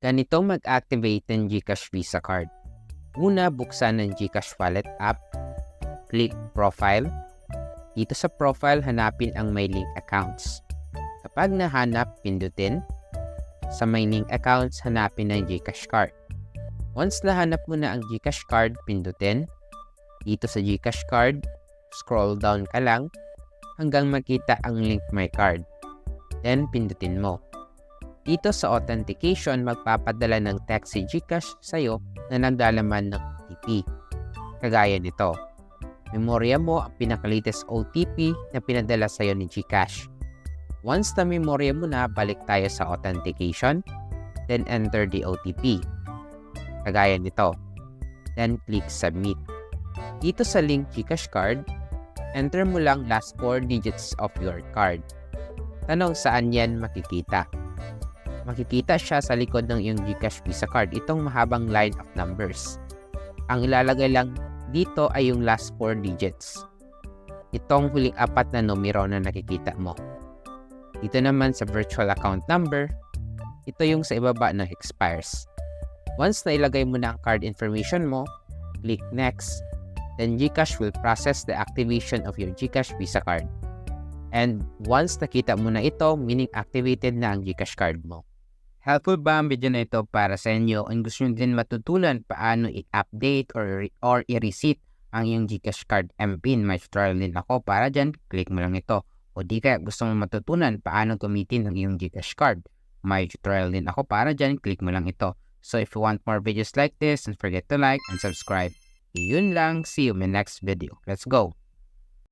Ganito mag-activate ng GCash Visa Card. Una, buksan ng GCash Wallet app. Click Profile. Dito sa profile, hanapin ang My Link Accounts. Kapag nahanap, pindutin. Sa My Link Accounts, hanapin ang GCash Card. Once nahanap mo na ang GCash Card, pindutin. Dito sa GCash Card, scroll down ka lang hanggang makita ang Link My Card. Then, pindutin mo. Dito sa authentication, magpapadala ng text si GCash sa'yo na naglalaman ng OTP. Kagaya nito. Memorya mo ang pinaka-latest OTP na pinadala sa'yo ni GCash. Once na memorya mo na, balik tayo sa authentication. Then enter the OTP. Kagaya nito. Then click submit. Dito sa link GCash card, enter mo lang last 4 digits of your card. Tanong saan yan makikita? Makikita siya sa likod ng iyong GCash Visa Card, itong mahabang line of numbers. Ang ilalagay lang dito ay yung last 4 digits. Itong huling 4 na numero na nakikita mo. Dito naman sa virtual account number, ito yung sa ibaba na expires. Once na ilagay mo na ang card information mo, click next, then GCash will process the activation of your GCash Visa Card. And once nakita mo na ito, meaning activated na ang GCash card mo. Helpful ba ang video na ito para sa inyo? Kung gusto nyo din matutunan paano i-update or i-reset ang iyong GCash card MPIN, may tutorial din ako para dyan, click mo lang ito. O di kaya gusto mo matutunan paano gamitin ang iyong GCash card, may tutorial din ako para dyan, click mo lang ito. So if you want more videos like this, don't forget to like and subscribe. Yun lang, see you in my next video. Let's go!